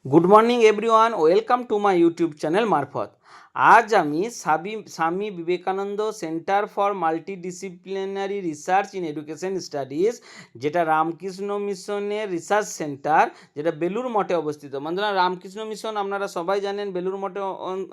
Good morning everyone, welcome to my YouTube channel মারফত। আজ আমি Swami Vivekananda centre for multidisciplinary research in education studies, যেটা রামকৃষ্ণ মিশনের রিসার্চ সেন্টার, যেটা বেলুর মঠে অবস্থিত। বন্ধুরা, রামকৃষ্ণ মিশন আপনারা সবাই জানেন বেলুর মঠে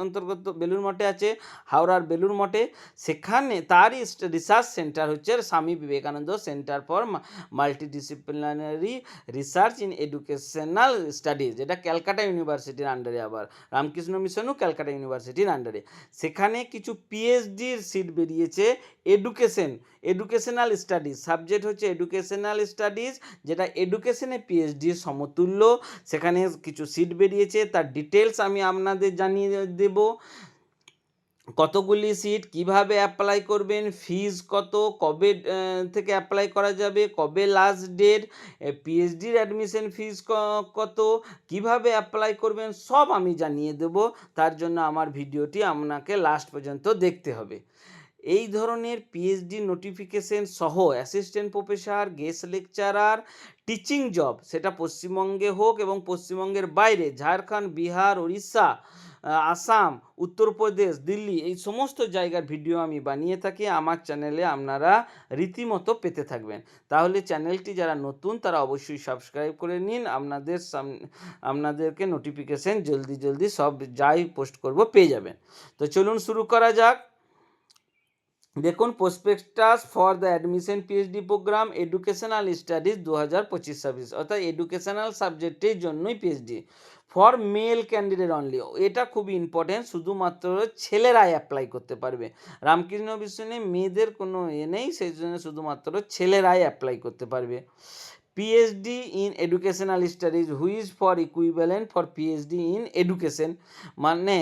অন্তর্গত, বেলুর মঠে আছে, হাওড়ার বেলুর মঠে। সেখানে তারই রিসার্চ সেন্টার হচ্ছে Swami Vivekananda centre for multidisciplinary research in educational studies, যেটা ক্যালকাটা ইউনিভার্সিটির আন্ডারে। আবার রামকৃষ্ণ মিশনও ক্যালকাটা ইউনিভার্সিটির আন্ডারে। সেখানে কিছু পিএইচডির সিট বেরিয়েছে এডুকেশনাল স্টাডিজ, সাবজেক্ট হচ্ছে এডুকেশনাল স্টাডিজ, যেটা এডুকেশনে পিএইচডির সমতুল্য। সেখানে কিছু সিট বেরিয়েছে, তার ডিটেলস আমি আপনাদের জানিয়ে দেব। কতগুলি সিট, কিভাবে অ্যাপ্লাই করবেন, ফিজ কত, কবে থেকে অ্যাপ্লাই করা যাবে, কবে লাস্ট ডেট, পিএইচডির অ্যাডমিশন ফিজ কত, কিভাবে অ্যাপ্লাই করবেন, সব আমি জানিয়ে দেব। তার জন্য আমার ভিডিওটি আপনাকে লাস্ট পর্যন্ত দেখতে হবে। এই ধরনের পিএইচডি নোটিফিকেশন সহ assistant professor, guest lecturer, teaching job, সেটা পশ্চিমবঙ্গে হোক এবং পশ্চিমবঙ্গের বাইরে, ঝাড়খণ্ড, বিহার, উড়িষ্যা, আসাম, উত্তরপ্রদেশ, দিল্লি, এই সমস্ত জায়গার ভিডিও আমি বানিয়ে থাকি। আমার চ্যানেলে আপনারা রীতিমতো পেতে থাকবেন। তাহলে চ্যানেলটি যারা নতুন তারা অবশ্যই সাবস্ক্রাইব করে নিন, আপনাদেরকে নোটিফিকেশন জলদি সব যাই পোস্ট করব পেয়ে যাবেন। তো চলুন শুরু করা যাক। দেখুন, prospectus for the admission PhD program educational studies 2025-26, অর্থাৎ এডুকেশনাল সাবজেক্টের জন্যই PhD for male candidate only. এটা খুবই ইম্পর্টেন্ট, শুধুমাত্র ছেলেরাই অ্যাপ্লাই করতে পারবে। রামকৃষ্ণ মিশনে মেয়েদের কোনো নেই, সেই জন্য শুধুমাত্র ছেলেরাই অ্যাপ্লাই করতে পারবে। PhD in educational studies which is for equivalent for PhD in education, মানে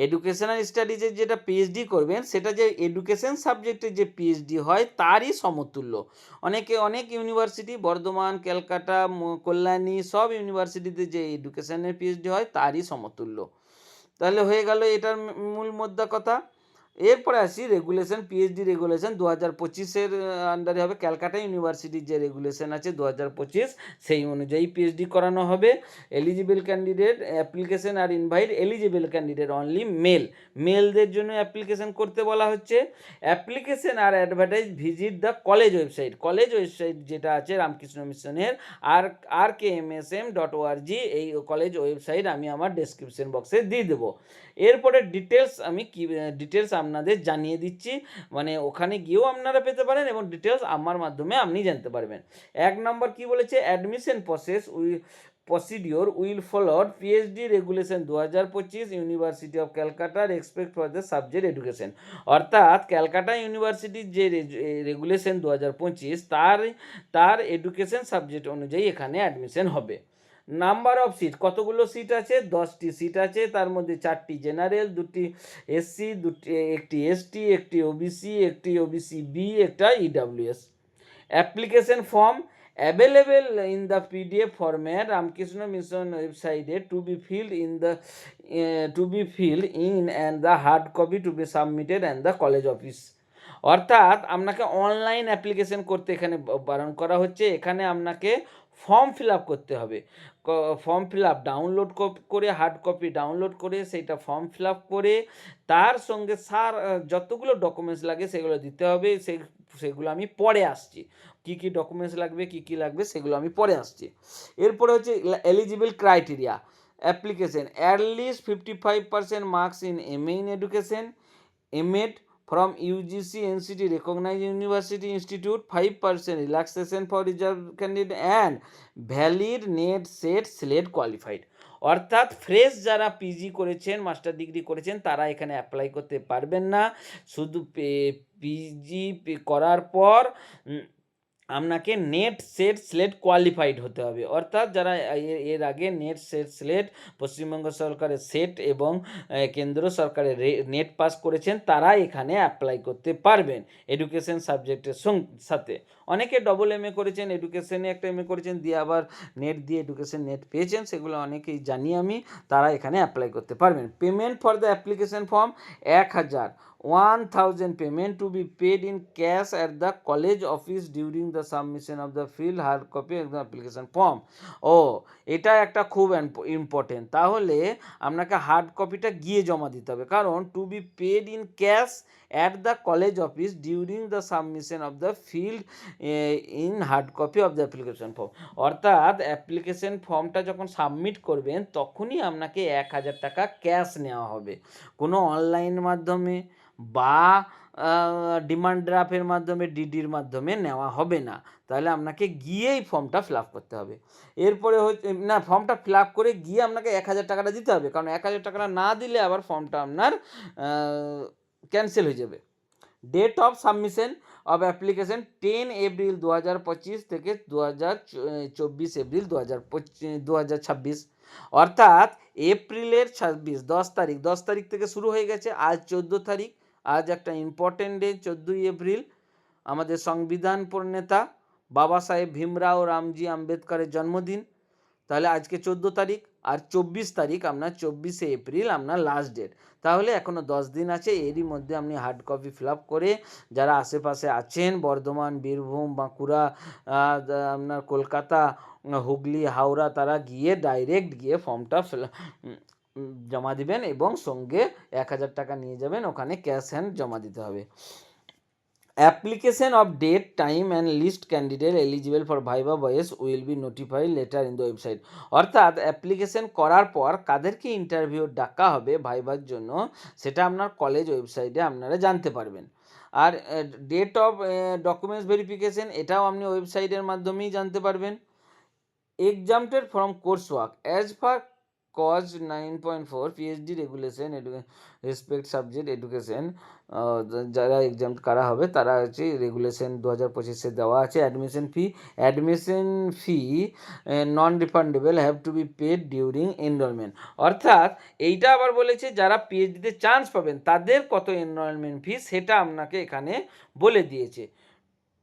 এডুকেশনাল স্টাডিজের যেটা পিএইচডি করবেন সেটা যে এডুকেশন সাবজেক্টে যে পিএইচডি হয় তারই সমতুল্য। অনেক ইউনিভার্সিটি, বর্ধমান, ক্যালকাটা, কল্যাণী, সব ইউনিভার্সিটিতে যে এডুকেশনের পিএইচডি হয় তারই সমতুল্য। তাহলে হয়ে গেল এটার মূল মোদ্দা কথা। এরপরে আসি রেগুলেশন, পিএইচডি রেগুলেশন 2025-এর আন্ডারে হবে। ক্যালকাটা ইউনিভার্সিটির যে রেগুলেশন আছে 2025, সেই অনুযায়ী পিএইচডি করানো হবে। Eligible candidate application are invite eligible candidate only মেলদের জন্য অ্যাপ্লিকেশন করতে বলা হচ্ছে। Application are advertise visit the college website যেটা আছে রামকৃষ্ণ মিশনের rkmsm.org, এই কলেজ ওয়েবসাইট আমি আমার ডেসক্রিপশন বক্সে দিয়ে দেবো। এরপরে ডিটেলস আপনাদের জানিয়ে দিচ্ছি, মানে ওখানে গিয়েও আপনারা পেতে পারেন এবং ডিটেলস আমার মাধ্যমে আপনি জানতে পারবেন। 1 নম্বর কি বলেছে, admission procedure will followed PhD regulation 2025 university of ক্যালকাটার except for the subject education. অর্থাৎ ক্যালকাটা ইউনিভার্সিটির যে রেগুলেশন 2025 তার এডুকেশন সাবজেক্ট অনুযায়ী এখানে অ্যাডমিশন হবে। নাম্বার অফ সিট, কতগুলো সিট আছে, 10টি সিট আছে। তার মধ্যে 4টি জেনারেল, 2টি এসসি, একটি এসটি, একটি ওবিসি, একটি ওবিসি বি, একটা EWS. Application form available in the PDF format Ramakrishna mission ওয়েবসাইটে to be filled in and the hard copy to be submitted and the college office. অর্থাৎ আপনাকে অনলাইন অ্যাপ্লিকেশন করতে এখানে বারণ করা হচ্ছে। এখানে আপনাকে ফর্ম ফিল আপ করতে হবে। ফর্ম ফিল আপ ডাউনলোড করে, হার্ড কপি ডাউনলোড করে, সেইটা ফর্ম ফিল আপ করে তার সঙ্গে যতগুলো ডকুমেন্টস লাগে সেগুলো দিতে হবে। সেগুলো আমি পরে আসছি, কী কী ডকুমেন্টস লাগবে, কী লাগবে সেগুলো আমি পরে আসছি। এরপরে হচ্ছে eligible criteria application, at least 55% marks in MA in education, MEd from UGC NCT recognized university institute, 5% relaxation for reserve candidate and valid net set slate qualified। অর্থাৎ ফ্রেশ যারা পিজি করেছেন, মাস্টার ডিগ্রি করেছেন, তারা এখানে অ্যাপ্লাই করতে পারবেন না। শুধু পিজি করার পর আপনাকে নেট সেট স্লেট কোয়ালিফাইড হতে হবে। অর্থাৎ যারা এর আগে নেট সেট স্লেট, পশ্চিমবঙ্গ সরকারের সেট এবং কেন্দ্র সরকারের নেট পাস করেছেন, তারা এখানে অ্যাপ্লাই করতে পারবেন এডুকেশন সাবজেক্টের সাথে। অনেকে ডবল এমএ করেছেন, এডুকেশনে একটা এমএ করেছেন, দিয়ে আবার নেট দিয়ে এডুকেশন নেট পেয়েছেন, সেগুলো অনেকেই জানি আমি, তারা এখানে অ্যাপ্লাই করতে পারবেন। Payment for the application form 1,000 payment to be paid in cash at the college office during the submission of the filled hard copy of the application form। ও এটা একটা খুব ইম্পর্টেন্ট। তাহলে আপনাকে হার্ড কপিটা গিয়ে জমা দিতে হবে, কারণ to be paid in cash at the college office during the submission of the field in hard copy of the application form. অর্থাৎ অ্যাপ্লিকেশন ফর্মটা যখন সাবমিট করবেন তখনই আপনাকে 1,000 টাকা ক্যাশ নেওয়া হবে, কোনো অনলাইন মাধ্যমে বা ডিমান্ড ড্রাফটের মাধ্যমে, ডিডির মাধ্যমে নেওয়া হবে না। তাহলে আপনাকে গিয়েই ফর্মটা ফিল আপ করতে হবে। এরপরে হচ্ছে না, ফর্মটা ফিল আপ করে গিয়ে আপনাকে 1,000 টাকাটা দিতে হবে, কারণ 1,000 টাকাটা না দিলে আবার ফর্মটা আপনার ক্যান্সেল হয়ে যাবে। Date of submission of application 10 April 2025 থেকে 24 এপ্রিল 2026। অর্থাৎ এপ্রিলের 10 তারিখ থেকে শুরু হয়ে গেছে, আজ 14 তারিখ। আজ একটা ইম্পর্টেন্ট ডে, 14ই এপ্রিল, আমাদের সংবিধান প্রণেতা বাবা সাহেব ভীমরাও রামজি আম্বেদকরের জন্মদিন। তাহলে আজকে 14 তারিখ, আর 24 তারিখ আপনার 24শে এপ্রিল আপনার লাস্ট ডেট। তাহলে এখনও 10 দিন আছে, এরই মধ্যে আপনি হার্ড কপি ফিল আপ করে যারা আশেপাশে আছেন, বর্ধমান, বীরভূম, বাঁকুড়া, আপনার কলকাতা, হুগলি, হাওড়া, তারা গিয়ে ডাইরেক্ট গিয়ে ফর্মটা জমা দিবেন এবং সঙ্গে 1,000 টাকা নিয়ে যাবেন, ওখানে ক্যাশ হ্যান্ড জমা দিতে হবে। Application of date, time and list candidate eligible for viva voice will be notified later in the website। অর্থাৎ অ্যাপ্লিকেশন করার পর কাদেরকে ইন্টারভিউ ডাকা হবে ভাইবার জন্য, সেটা আপনার কলেজ ওয়েবসাইটে আপনারা জানতে পারবেন। আর ডেট অফ ডকুমেন্টস ভেরিফিকেশন, এটাও আপনি ওয়েবসাইটের মাধ্যমেই জানতে পারবেন। Exempted from course work as per clause 9.4 PhD regulation respect subject education, যারা এক্সাম করা হবে তারা হচ্ছে রেগুলেশন 2025-এ দেওয়া আছে। Admission fee non refundable, have to be paid during enrolment. অর্থাৎ এইটা আবার বলেছে যারা পিএইচডিতে চান্স পাবেন তাদের কত এনরোলমেন্ট ফি সেটা আপনাকে এখানে বলে দিয়েছে।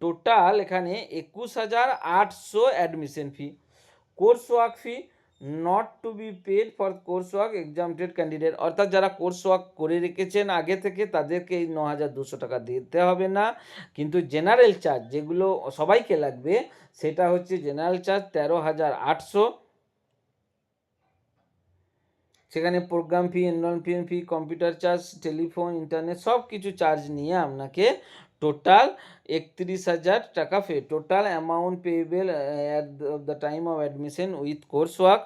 টোটাল এখানে 21,800 admission fee. Course work fee not to be paid for course work exempted candidate. অর্থাৎ যারা কোর্স ওয়ার্ক করে রেখেছেন আগে থেকে তাদেরকে এই 9,200 টাকা দিতে হবে না, কিন্তু জেনারেল চার্জ যেগুলো সবাইকে লাগবে সেটা হচ্ছে জেনারেল চার্জ 13,800। সেখানে প্রোগ্রাম ফি, এনরোলমেন্ট ফি, কম্পিউটার চার্জ, টেলিফোন, ইন্টারনেট সব কিছু চার্জ নিয়ে আপনাকে টোটাল 31,000 টাকা total amount payable at the time of admission with course work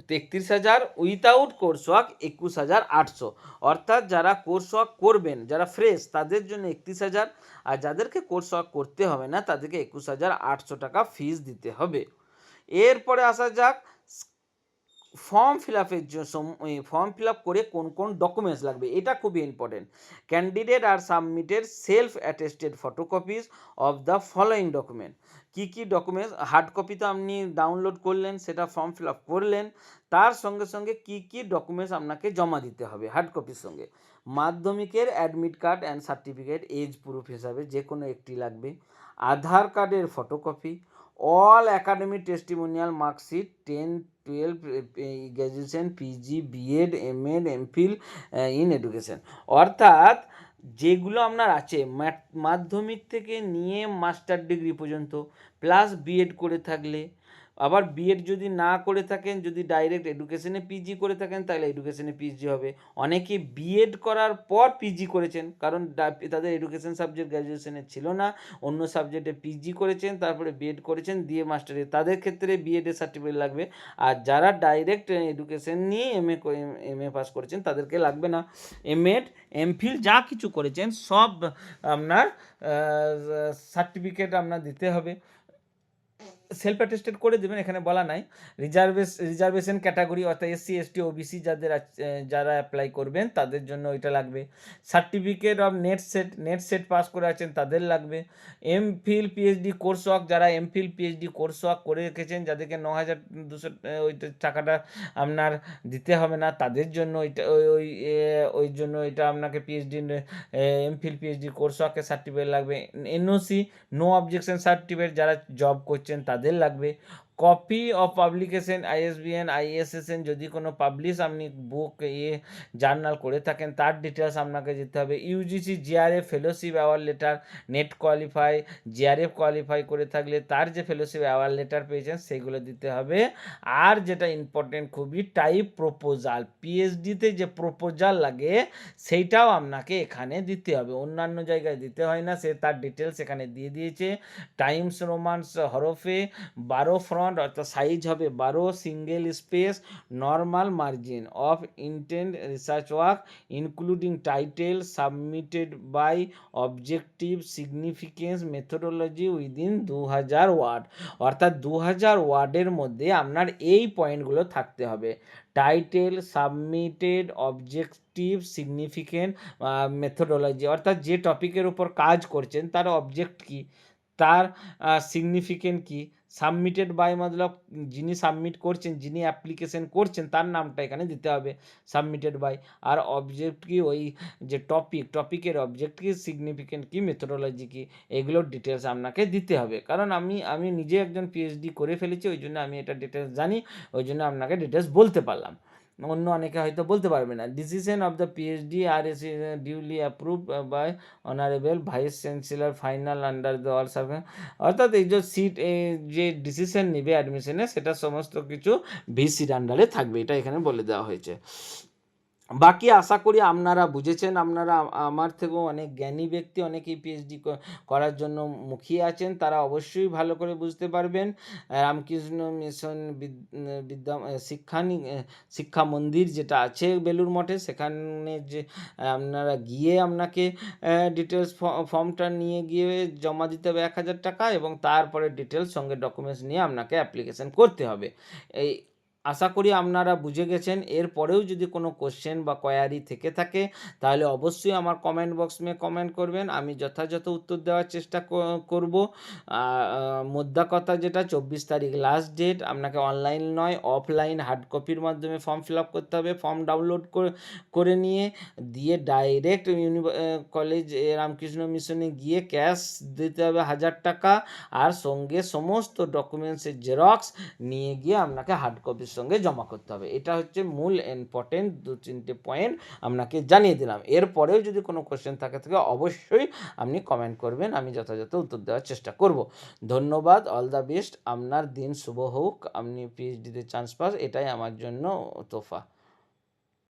33,000, without course work 21,800। অর্থাৎ যারা কোর্স ওয়ার্ক করবেন, যারা ফ্রেশ, তাদের জন্য 31,000, আর যাদেরকে কোর্স ওয়ার্ক করতে হবে না তাদেরকে 21,800 টাকা ফিস দিতে হবে। এরপরে আসা যাক ফর্ম ফিল আপের ফর্ম ফিল আপ করে কোন কোন ডকুমেন্টস লাগবে, এটা খুবই important. Candidate are submitted self attested photocopies of the following document. কী কী ডকুমেন্টস? হার্ড কপি তো আপনি ডাউনলোড করলেন, সেটা ফর্ম ফিল আপ করলেন, তার সঙ্গে সঙ্গে কী কী ডকুমেন্টস আপনাকে জমা দিতে হবে হার্ড কপির সঙ্গে? মাধ্যমিকের admit card and certificate as proof হিসাবে যে কোনো একটি লাগবে, আধার কার্ডের photocopy, all academic testimonial marksheet 10, 12 graduation, PG, BEd, MEd, MPhil in education. অর্থাৎ যেগুলো আপনার আছে মাধ্যমিক থেকে নিয়ে মাস্টার ডিগ্রি পর্যন্ত, প্লাস বিএড করে থাকলে, আবার বিএড যদি না করে থাকেন, যদি ডাইরেক্ট এডুকেশনে পিজি করে থাকেন তাহলে এডুকেশনে পিজি হবে। অনেকে বিএড করার পর পিজি করেছেন, কারণ তাদের এডুকেশন সাবজেক্ট গ্র্যাজুয়েশনে ছিল না, অন্য সাবজেক্টে পিজি করেছেন, তারপরে বিএড করেছেন, দিয়ে মাস্টারে, তাদের ক্ষেত্রে বিএডের সার্টিফিকেট লাগবে। আর যারা ডাইরেক্ট এডুকেশন নিয়ে এমএ পাস করেছেন তাদেরকে লাগবে না। এমএড, এমফিল যা কিছু করেছেন সব আপনার সার্টিফিকেট আপনার দিতে হবে। সেলফ অ্যাটেস্টেড করে দেবেন, এখানে বলা নাই। রিজার্ভেশন ক্যাটাগরি অর্থাৎ এসসি, এসটি, ওবিসি যারা অ্যাপ্লাই করবেন তাদের জন্য এটা লাগবে। Certificate of net set pass করে আছেন তাদের লাগবে। এমফিল পিএইচডি কোর্স ওয়ার্ক, যারা এমফিল পিএইচডি কোর্স ওয়ার্ক করে রেখেছেন, যাদেরকে 9,200 ওই টাকাটা আপনার দিতে হবে না, তাদের জন্য ওই জন্য এটা আপনাকে পিএইচডি এমফিল পিএইচডি কোর্স ওয়ার্কের সার্টিফিকেট লাগবে। এনওসি, নো অবজেকশন সার্টিফিকেট, যারা জব করছেন তাদের লাগবে। Copy of publication ISBN ISSN যদি কোনো পাবলিশ আপনি বুক জার্নাল করে থাকেন তার ডিটেলস আপনাকে দিতে হবে। UGC JRF fellowship award letter, net qualify, JRF qualify করে থাকলে তার যে ফেলোশিপ অ্যাওয়ার্ড লেটার পেয়েছেন সেগুলো দিতে হবে। আর যেটা ইম্পর্টেন্ট খুবই, টাইপ প্রপোজাল, পিএইচডিতে যে প্রপোজাল লাগে সেইটাও আপনাকে এখানে দিতে হবে, অন্যান্য জায়গায় দিতে হয় না, সে তার ডিটেলস এখানে দিয়ে দিয়েছে। টাইমস রোমান্স হরফে 12 ফ্রন্ট, অর্থাৎ সাইজ হবে 12, single space, normal margin of intent research work including title, submitted by, objective, significance, methodology within 2000 word, অর্থাৎ 2000 ওয়ার্ডের মধ্যে আপনার এই পয়েন্টগুলো থাকতে হবে। Title, submitted, objective, significant, methodology, অর্থাৎ যে টপিকের উপর কাজ করছেন তার অবজেক্ট কী, তার সিগনিফিকেন্ট কী, সাবমিটেড বাই মতলব যিনি সাবমিট করছেন, যিনি অ্যাপ্লিকেশন করছেন তার নামটা এখানে দিতে হবে সাবমিটেড বাই। আর অবজেক্ট কি, ওই যে টপিকের অবজেক্ট কি, সিগনিফিকেন্ট কি, মেথোডোলজি কি, এগুলোর ডিটেলস আপনাকে দিতে হবে। কারণ আমি নিজে একজন পিএইচডি করে ফেলেছি, ওই জন্য আমি এটা ডিটেলস জানি, ওই জন্য আপনাকে ডিটেলস বলতে পারলাম, অন্য অনেকে হয়তো বলতে পারবে না। Decision of the PhD are as duly approved by honourable vice chancellor final under the all survey, অর্থাৎ এই যে সিট যে ডিসিশন নেবে অ্যাডমিশনে সেটা সমস্ত কিছু ভিসির আন্ডারে থাকবে, এটা এখানে বলে দেওয়া হয়েছে। বাকি আশা করি আপনারা বুঝেছেন। আপনারা আমার থেকেও অনেক জ্ঞানী ব্যক্তি, অনেকেই পিএইচডি করার জন্য মুখিয়ে আছেন, তারা অবশ্যই ভালো করে বুঝতে পারবেন। রামকৃষ্ণ মিশন বিদ্যা শিক্ষা মন্দির যেটা আছে বেলুর মঠে, সেখানে যে আপনারা গিয়ে আপনাকে ডিটেলস ফর্মটা নিয়ে গিয়ে জমা দিতে হবে 1000 টাকা, এবং তারপরে ডিটেলস সঙ্গে ডকুমেন্টস নিয়ে আপনাকে অ্যাপ্লিকেশন করতে হবে। এই আশা করি আপনারা বুঝে গেছেন। এরপরেও যদি কোনো কোশ্চেন বা কোয়ারি থেকে থাকে তাহলে অবশ্যই আমার কমেন্ট বক্স মে কমেন্ট করবেন, আমি যথাযথ উত্তর দেওয়ার চেষ্টা করব। মোদ্দা কথা যেটা, 24 তারিখ লাস্ট ডেট, আপনাকে অনলাইন নয় অফলাইন হার্ড কপির মাধ্যমে ফর্ম ফিল আপ করতে হবে। ফর্ম ডাউনলোড করে নিয়ে দিয়ে ডাইরেক্ট কলেজ রামকৃষ্ণ মিশনে গিয়ে ক্যাশ দিতে হবে 1000 টাকা, আর সঙ্গে সমস্ত ডকুমেন্টসের জেরক্স নিয়ে গিয়ে আপনাকে হার্ড কপির সঙ্গে জমা করতে হবে। এটা হচ্ছে মূল ইম্পর্টেন্ট 2-3টে পয়েন্ট আপনাকে জানিয়ে দিলাম। এরপরেও যদি কোনো কোশ্চেন থাকে অবশ্যই আপনি কমেন্ট করবেন, আমি যথাযথ উত্তর দেওয়ার চেষ্টা করব। ধন্যবাদ, অল দ্য বেস্ট, আপনার দিন শুভ হোক, আপনি পিএইচডিতে চান্স পাস, এটাই আমার জন্য তোফা।